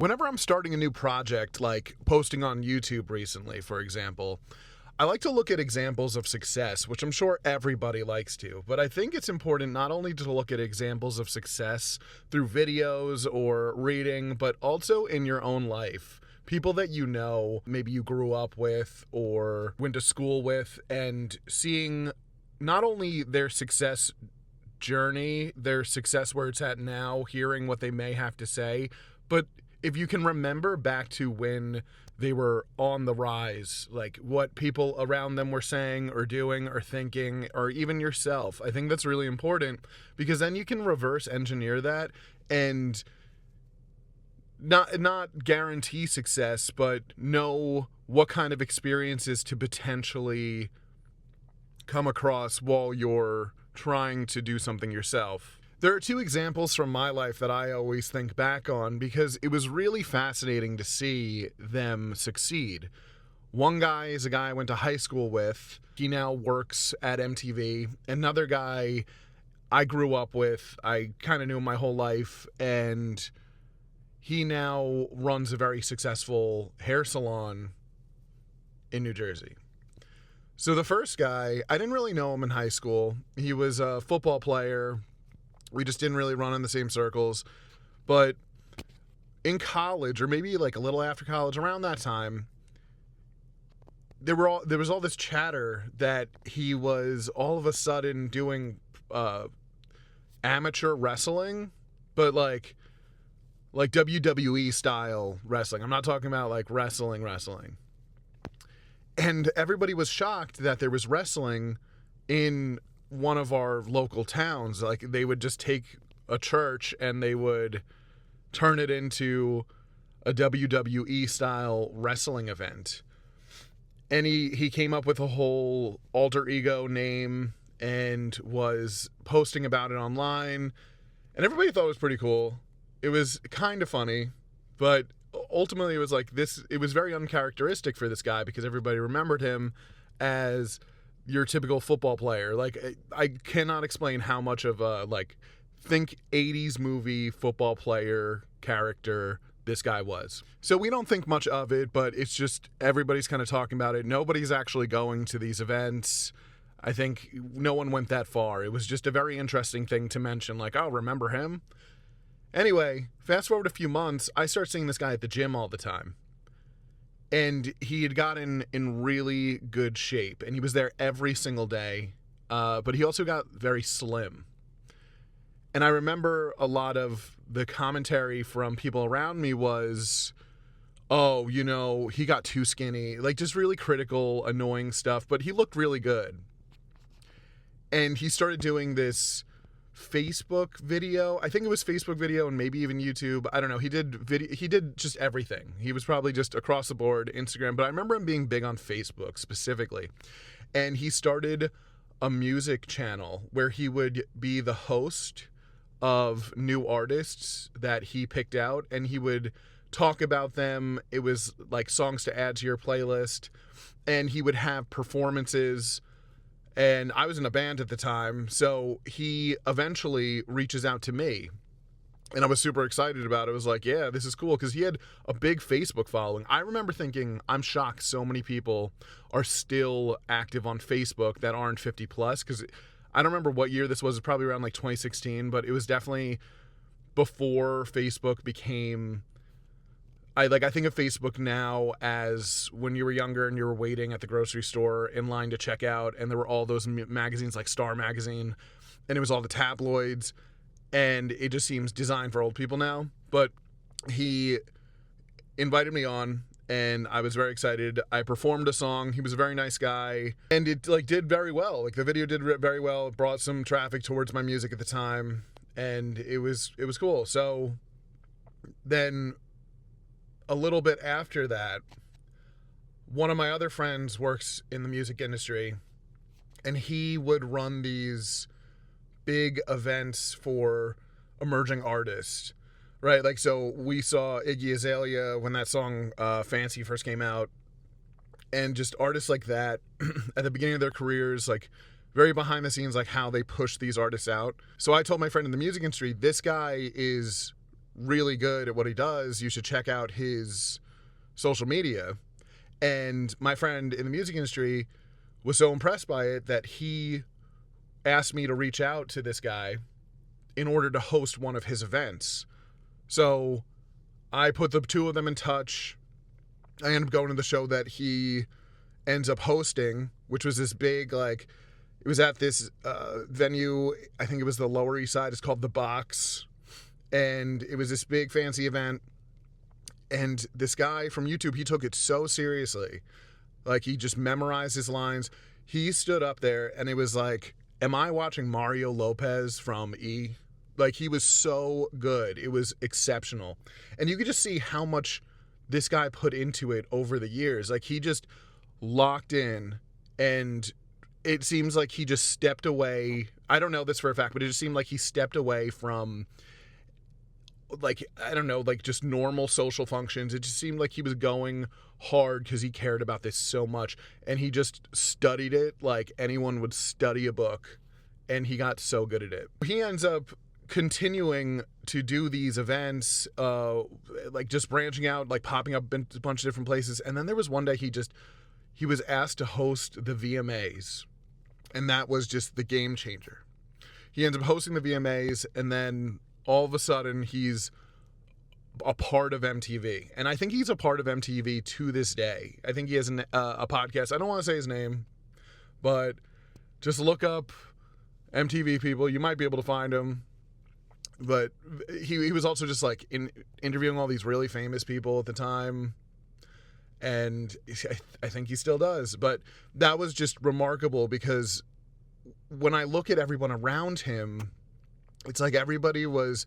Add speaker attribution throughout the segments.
Speaker 1: Whenever I'm starting a new project, like posting on YouTube recently, for example, I like to look at examples of success, which I'm sure everybody likes to. But I think it's important not only to look at examples of success through videos or reading, but also in your own life. People that you know, maybe you grew up with or went to school with, and seeing not only their success journey, their success where it's at now, hearing what they may have to say, but if you can remember back to when they were on the rise, like what people around them were saying or doing or thinking, or even yourself, I think that's really important, because then you can reverse engineer that and not guarantee success, but know what kind of experiences to potentially come across while you're trying to do something yourself. There are two examples from my life that I always think back on because it was really fascinating to see them succeed. One guy is a guy I went to high school with. He now works at MTV. Another guy I grew up with, I kind of knew him my whole life, and he now runs a very successful hair salon in New Jersey. So the first guy, I didn't really know him in high school. He was a football player. We just didn't really run in the same circles. But in college, or maybe like a little after college, around that time, there was all this chatter that he was all of a sudden doing amateur wrestling, but like WWE style wrestling. I'm not talking about like wrestling. And everybody was shocked that there was wrestling in one of our local towns. Like, they would just take a church and they would turn it into a WWE style wrestling event. And he came up with a whole alter ego name and was posting about it online. And everybody thought it was pretty cool. It was kind of funny, but ultimately it was like this. It was very uncharacteristic for this guy because everybody remembered him as your typical football player. Like, I cannot explain how much of a, like, think 80s movie football player character this guy was. So we don't think much of it, but it's just everybody's kind of talking about it. Nobody's actually going to these events. I think no one went that far. It was just a very interesting thing to mention, like, oh, remember him? Anyway, fast forward a few months, I start seeing this guy at the gym all the time. And he had gotten in really good shape, and he was there every single day, but he also got very slim. And I remember a lot of the commentary from people around me was, oh, you know, he got too skinny, like just really critical, annoying stuff, but he looked really good. And he started doing this Facebook video. I think it was Facebook video and maybe even YouTube. I don't know. He did just everything. He was probably just across the board, Instagram, but I remember him being big on Facebook specifically. And he started a music channel where he would be the host of new artists that he picked out, and he would talk about them. It was like songs to add to your playlist, and he would have performances. And I was in a band at the time, so he eventually reaches out to me. And I was super excited about it. I was like, yeah, this is cool, because he had a big Facebook following. I remember thinking, I'm shocked so many people are still active on Facebook that aren't 50 plus, because I don't remember what year this was. It was probably around like 2016, but it was definitely before Facebook became... I think of Facebook now as when you were younger and you were waiting at the grocery store in line to check out, and there were all those magazines like Star Magazine, and it was all the tabloids, and it just seems designed for old people now. But he invited me on, and I was very excited. I performed a song. He was a very nice guy, and it like did very well. Like, the video did very well. It brought some traffic towards my music at the time, and it was cool. So then, a little bit after that, one of my other friends works in the music industry, and he would run these big events for emerging artists, right? Like, so we saw Iggy Azalea when that song Fancy first came out, and just artists like that at the beginning of their careers, like very behind the scenes, like how they push these artists out. So I told my friend in the music industry, this guy is really good at what he does. You should check out his social media. And my friend in the music industry was so impressed by it that he asked me to reach out to this guy in order to host one of his events. So I put the two of them in touch. I ended up going to the show that he ends up hosting, which was this big, like, it was at this venue. I think it was the Lower East Side. It's called The Box. And it was this big fancy event. And this guy from YouTube, he took it so seriously. Like, he just memorized his lines. He stood up there and it was like, am I watching Mario Lopez from E? Like, he was so good. It was exceptional. And you could just see how much this guy put into it over the years. Like, he just locked in, and it seems like he just stepped away. I don't know this for a fact, but it just seemed like he stepped away from, like, I don't know, like just normal social functions. It just seemed like he was going hard because he cared about this so much, and he just studied it like anyone would study a book, and he got so good at it. He ends up continuing to do these events, like just branching out, like popping up in a bunch of different places. And then there was one day he was asked to host the VMAs, and that was just the game changer. He ends up hosting the VMAs, and then all of a sudden he's a part of MTV. And I think he's a part of MTV to this day. I think he has a podcast. I don't want to say his name, but just look up MTV people. You might be able to find him. But he was also just like interviewing all these really famous people at the time. And I think he still does. But that was just remarkable because when I look at everyone around him, it's like everybody was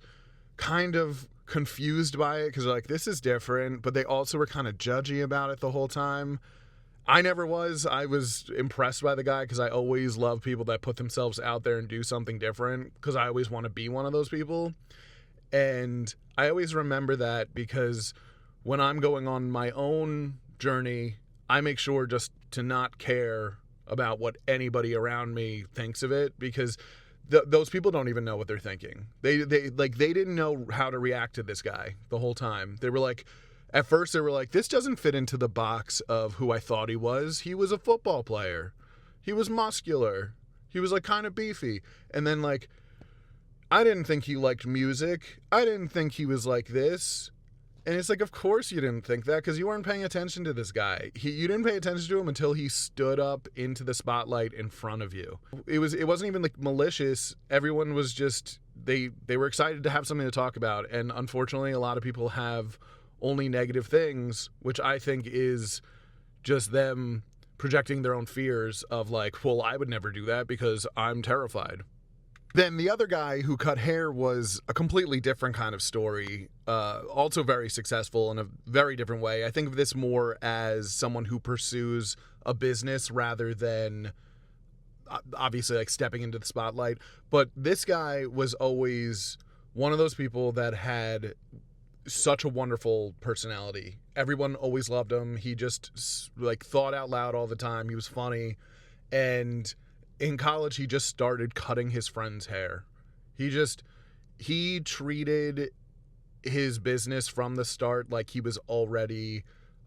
Speaker 1: kind of confused by it because like, this is different. But they also were kind of judgy about it the whole time. I never was. I was impressed by the guy because I always love people that put themselves out there and do something different because I always want to be one of those people. And I always remember that because when I'm going on my own journey, I make sure just to not care about what anybody around me thinks of it because those people don't even know what they're thinking. They didn't know how to react to this guy the whole time. They were like, at first, they were like, this doesn't fit into the box of who I thought he was. He was a football player. He was muscular. He was, like, kind of beefy. And then, like, I didn't think he liked music. I didn't think he was like this. And it's like, of course you didn't think that because you weren't paying attention to this guy. You didn't pay attention to him until he stood up into the spotlight in front of you. It wasn't even, like, malicious. Everyone was just, they were excited to have something to talk about. And unfortunately, a lot of people have only negative things, which I think is just them projecting their own fears of like, well, I would never do that because I'm terrified. Then the other guy who cut hair was a completely different kind of story, also very successful in a very different way. I think of this more as someone who pursues a business rather than obviously like stepping into the spotlight. But this guy was always one of those people that had such a wonderful personality. Everyone always loved him. He just like thought out loud all the time. He was funny. And in college, he just started cutting his friends' hair. He treated his business from the start like he was already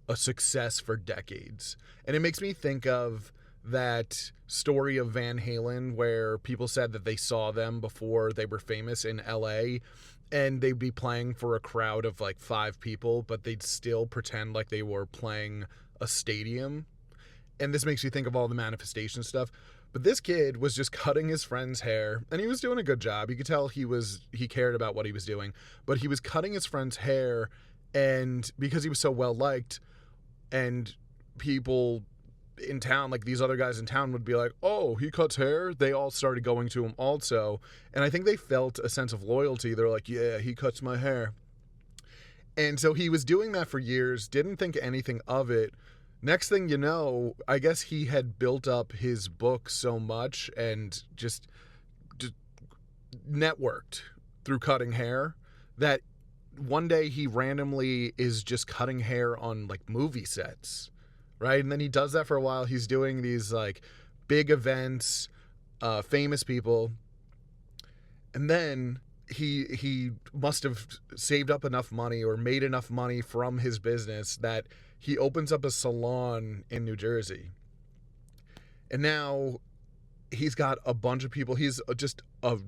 Speaker 1: a success for decades. And it makes me think of that story of Van Halen where people said that they saw them before they were famous in LA, and they'd be playing for a crowd of like 5 people, but they'd still pretend like they were playing a stadium. And this makes you think of all the manifestation stuff. But this kid was just cutting his friend's hair, and he was doing a good job. You could tell he cared about what he was doing, but he was cutting his friend's hair, and because he was so well liked, and people in town, like these other guys in town would be like, oh, he cuts hair. They all started going to him also. And I think they felt a sense of loyalty. They're like, yeah, he cuts my hair. And so he was doing that for years, didn't think anything of it. Next thing you know, I guess he had built up his book so much and just networked through cutting hair that one day he randomly is just cutting hair on like movie sets. Right. And then he does that for a while. He's doing these like big events, famous people. And then he must have saved up enough money or made enough money from his business that he opens up a salon in New Jersey. And now he's got a bunch of people. He's just a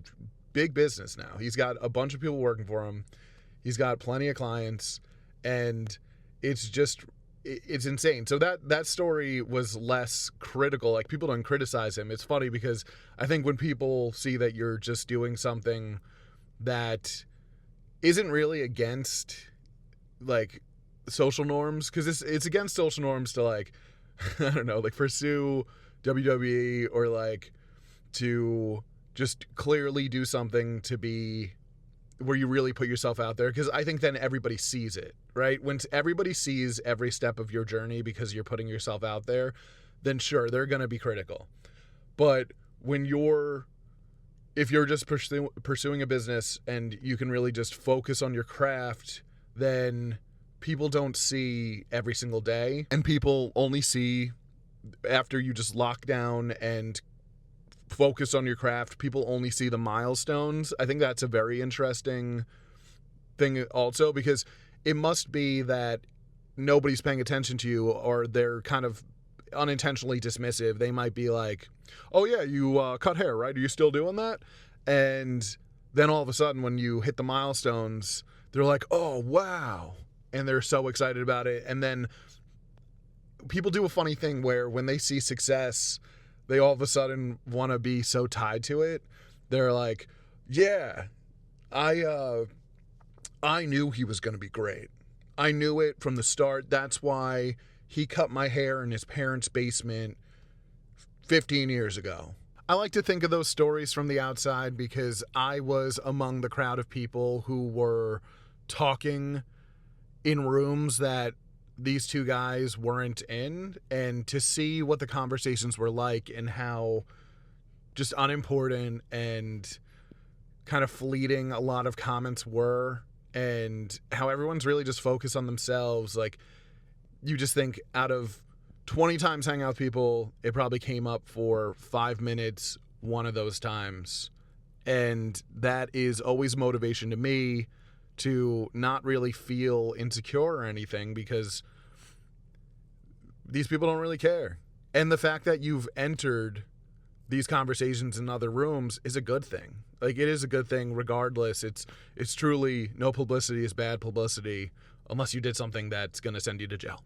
Speaker 1: big business now. He's got a bunch of people working for him. He's got plenty of clients, and it's insane. So that story was less critical. Like, people don't criticize him. It's funny because I think when people see that you're just doing something that isn't really against like social norms, because it's against social norms to, like, I don't know, like pursue WWE or like to just clearly do something to be where you really put yourself out there, because I think then everybody sees it, right? When everybody sees every step of your journey because you're putting yourself out there, then sure, they're going to be critical. But if you're just pursuing a business and you can really just focus on your craft, then people don't see every single day, and people only see after you just lock down and focus on your craft. People only see the milestones. I think that's a very interesting thing also, because it must be that nobody's paying attention to you, or they're kind of unintentionally dismissive. They might be like, oh yeah, you cut hair, right? Are you still doing that? And then all of a sudden when you hit the milestones, they're like, oh wow, and they're so excited about it. And then people do a funny thing where when they see success, they all of a sudden want to be so tied to it. They're like, yeah, I knew he was going to be great. I knew it from the start. That's why he cut my hair in his parents' basement 15 years ago. I like to think of those stories from the outside because I was among the crowd of people who were talking in rooms that these two guys weren't in, and to see what the conversations were like and how just unimportant and kind of fleeting a lot of comments were, and how everyone's really just focused on themselves. Like, you just think out of 20 times hang out with people, it probably came up for 5 minutes one of those times. And that is always motivation to me to not really feel insecure or anything, because these people don't really care. And the fact that you've entered these conversations in other rooms is a good thing. Like, it is a good thing regardless. It's truly, no publicity is bad publicity unless you did something that's going to send you to jail.